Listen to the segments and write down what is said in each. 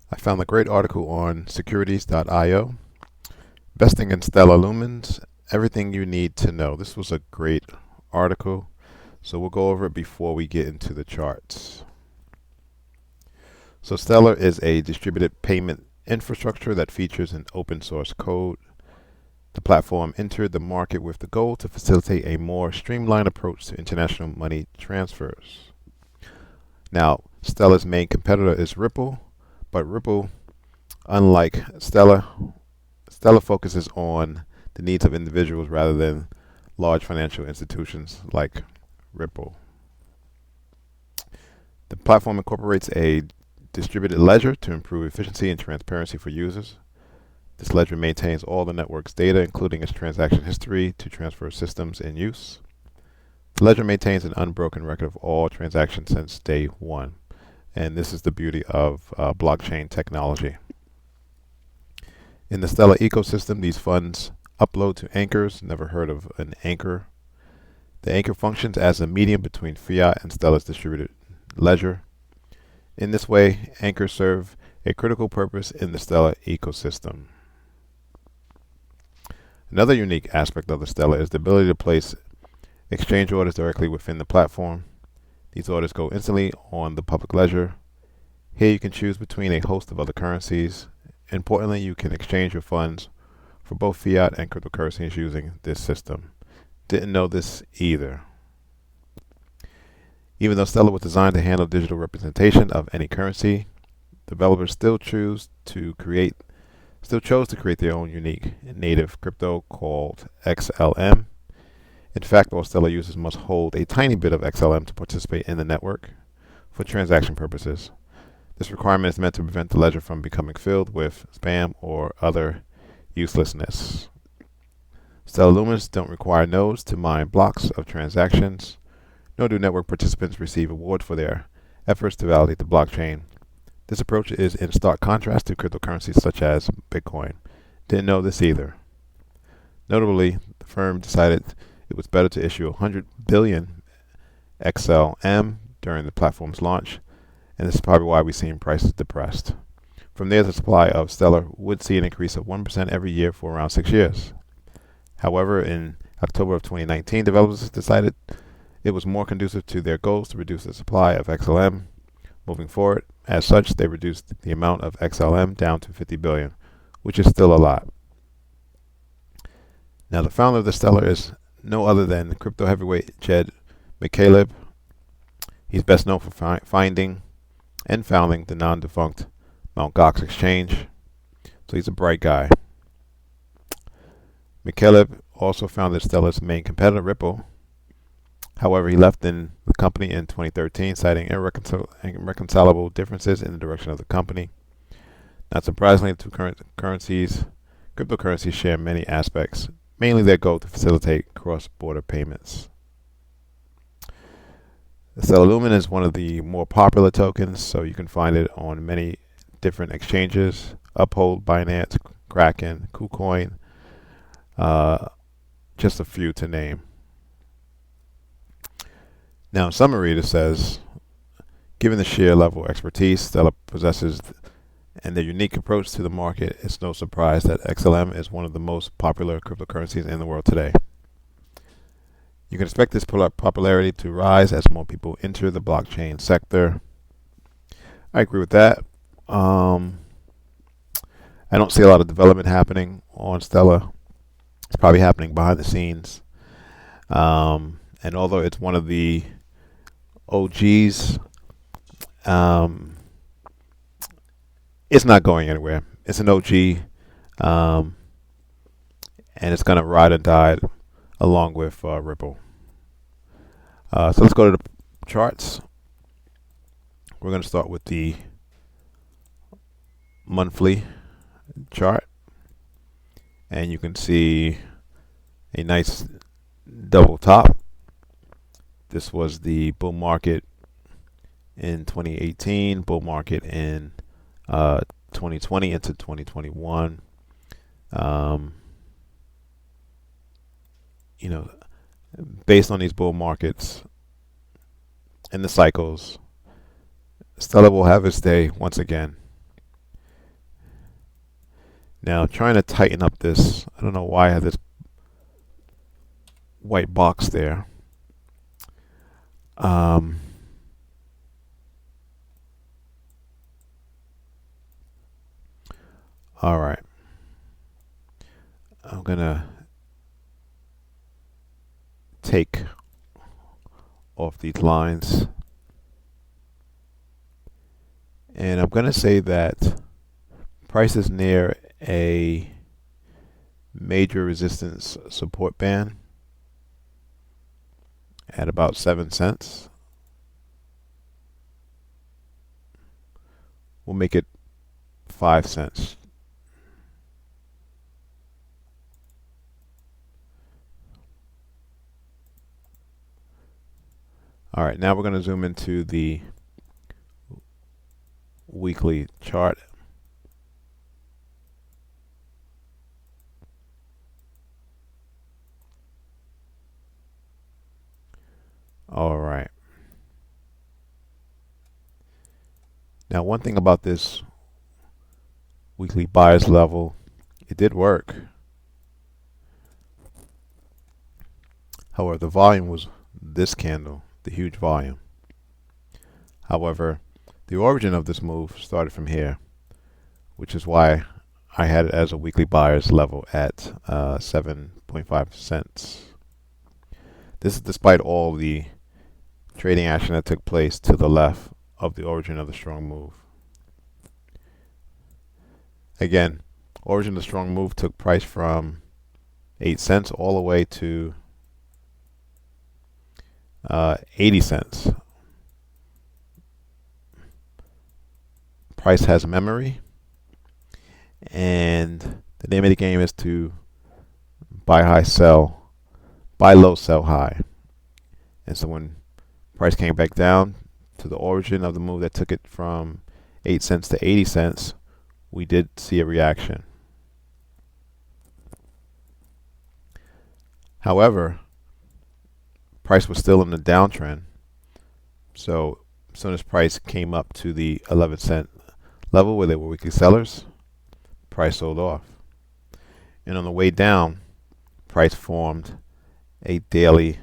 I found a great article on securities.io, investing in Stellar Lumens, everything you need to know. This was a great article, so we'll go over it before we get into the charts. So Stellar is a distributed payment infrastructure that features an open source code. The platform entered the market with the goal to facilitate a more streamlined approach to international money transfers. Now, Stellar's main competitor is Ripple, but Ripple, unlike Stellar focuses on the needs of individuals rather than large financial institutions like Ripple. The platform incorporates a distributed ledger to improve efficiency and transparency for users. This ledger maintains all the network's data, including its transaction history, to transfer systems in use. The ledger maintains an unbroken record of all transactions since day one. And this is the beauty of blockchain technology. In the Stellar ecosystem, these funds upload to anchors. Never heard of an anchor. The anchor functions as a medium between fiat and Stellar's distributed ledger. In this way, anchors serve a critical purpose in the Stellar ecosystem. Another unique aspect of the Stellar is the ability to place exchange orders directly within the platform. These orders go instantly on the public ledger. Here you can choose between a host of other currencies. Importantly, you can exchange your funds for both fiat and cryptocurrencies using this system. Didn't know this either. Even though Stellar was designed to handle digital representation of any currency, developers still chose to create their own unique native crypto called XLM. In fact, all Stellar users must hold a tiny bit of XLM to participate in the network for transaction purposes. This requirement is meant to prevent the ledger from becoming filled with spam or other uselessness. Stellar Lumens don't require nodes to mine blocks of transactions, nor do network participants receive awards for their efforts to validate the blockchain. This approach is in stark contrast to cryptocurrencies such as Bitcoin. Didn't know this either. Notably, the firm decided it was better to issue 100 billion XLM during the platform's launch, and this is probably why we've seen prices depressed. From there, the supply of Stellar would see an increase of 1% every year for around 6 years. However, in October of 2019, developers decided it was more conducive to their goals to reduce the supply of XLM moving forward. As such, they reduced the amount of XLM down to 50 billion, which is still a lot. Now, the founder of the Stellar is no other than crypto heavyweight Jed McCaleb. He's best known for finding and founding the non-defunct Mt. Gox exchange. So he's a bright guy. McCaleb also founded Stellar's main competitor, Ripple. However, he left the company in 2013, citing irreconcilable differences in the direction of the company. Not surprisingly, the two cryptocurrencies share many aspects, mainly their goal to facilitate cross-border payments. The Stellar Lumen is one of the more popular tokens, so you can find it on many different exchanges: Uphold, Binance, Kraken, KuCoin, just a few to name. Now, in summary, it says, given the sheer level of expertise Stellar possesses and their unique approach to the market, it's no surprise that XLM is one of the most popular cryptocurrencies in the world today. You can expect this popularity to rise as more people enter the blockchain sector. I agree with that. I don't see a lot of development happening on Stellar. It's probably happening behind the scenes. And although it's one of the OGs, it's not going anywhere. It's an OG, and it's going to ride and die along with Ripple. So let's go to the charts. We're going to start with the monthly chart, and you can see a nice double top. This was the bull market in 2018, bull market in 2020 into 2021. Based on these bull markets and the cycles, Stellar will have its day once again. Now trying to tighten up this, I don't know why I have this white box there. All right. I'm gonna take off these lines, and I'm gonna say that price is near a major resistance support band at about 7 cents. We'll make it 5 cents. All right, now we're going to zoom into the weekly chart. All right. Now, one thing about this weekly buyers level, it did work. However, the volume was this candle, the huge volume. However, the origin of this move started from here, which is why I had it as a weekly buyers level at 7.5 cents. This is despite all the trading action that took place to the left of the origin of the strong move. Again, origin of the strong move took price from 8 cents all the way to 80 cents. Price has memory, and the name of the game is to buy high, sell, buy low, sell high. And so when price came back down to the origin of the move that took it from 8 cents to 80 cents, we did see a reaction. However, price was still in the downtrend. So as soon as price came up to the 11 cent level where they were weekly sellers, price sold off. And on the way down, price formed a daily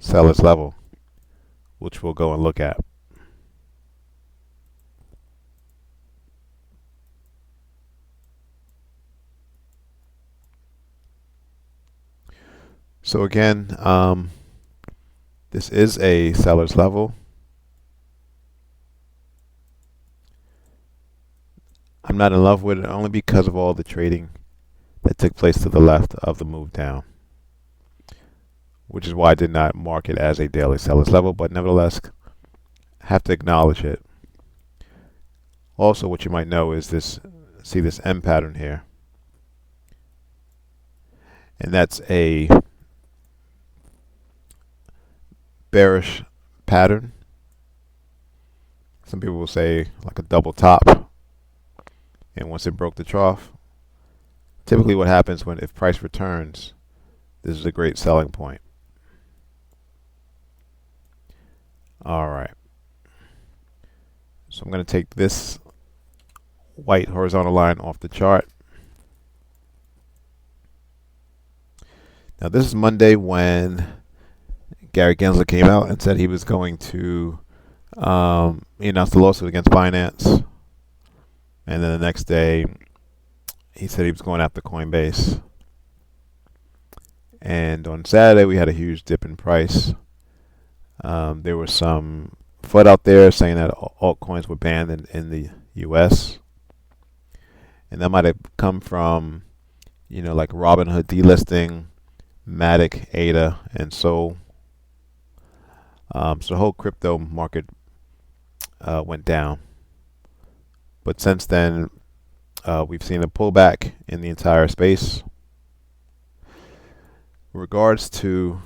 sellers level, which we'll go and look at. So again, this is a seller's level. I'm not in love with it only because of all the trading that took place to the left of the move down, which is why I did not mark it as a daily seller's level, but nevertheless have to acknowledge it. Also, what you might know is this, see this M pattern here, and that's a bearish pattern. Some people will say like a double top, and once it broke the trough, typically what happens when if price returns, this is a great selling point. All right, so I'm going to take this white horizontal line off the chart. Now this is Monday when Gary Gensler came out and said he was going to he announced the lawsuit against Binance, and then the next day he said he was going after Coinbase. And on Saturday we had a huge dip in price. There was some FUD out there saying that altcoins were banned in the US, and that might have come from, you know, like Robinhood delisting Matic, ADA, and so the whole crypto market went down. But since then, we've seen a pullback in the entire space. In regards to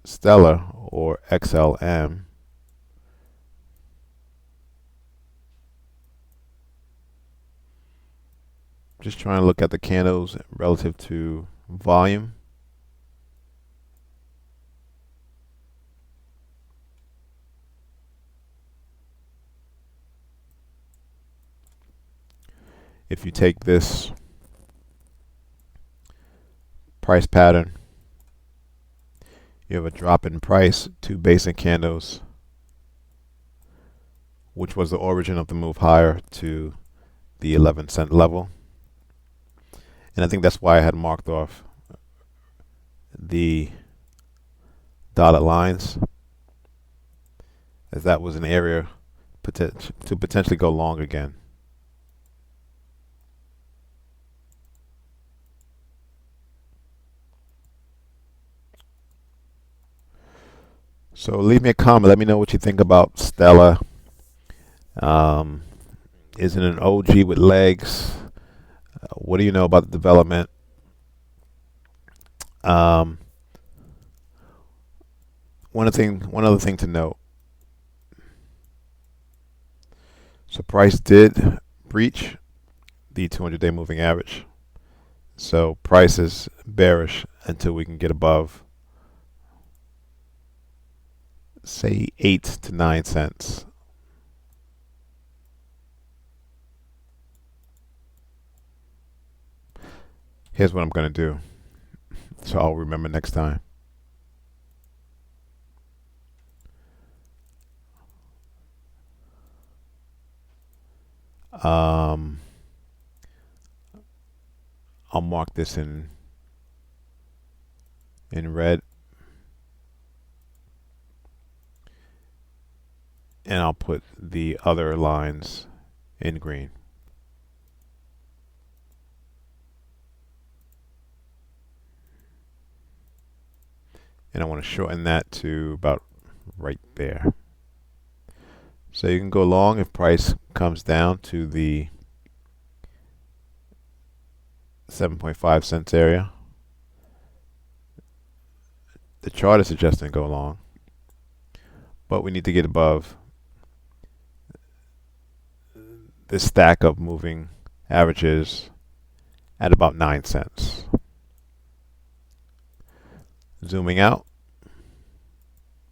Stellar or XLM, just trying to look at the candles relative to volume. If you take this price pattern. You have a drop in price, 2 basic candles, which was the origin of the move higher to the 11-cent level. And I think that's why I had marked off the dotted lines, as that was an area to potentially go long again. So leave me a comment. Let me know what you think about Stellar. Is it an OG with legs? What do you know about the development? One other thing to note. So price did breach the 200-day moving average. So price is bearish until we can get above, say, 8 to 9 cents. Here's what I'm going to do, so I'll remember next time. I'll mark this in red, and I'll put the other lines in green. And I want to shorten that to about right there. So you can go long if price comes down to the 7.5 cents area. The chart is suggesting go long, but we need to get above this stack of moving averages at about 9 cents. Zooming out,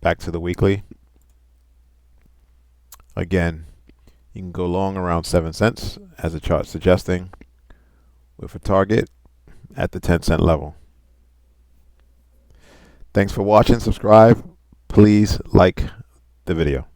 back to the weekly. Again, you can go long around 7 cents, as the chart's suggesting, with a target at the 10-cent level. Thanks for watching. Subscribe. Please like the video.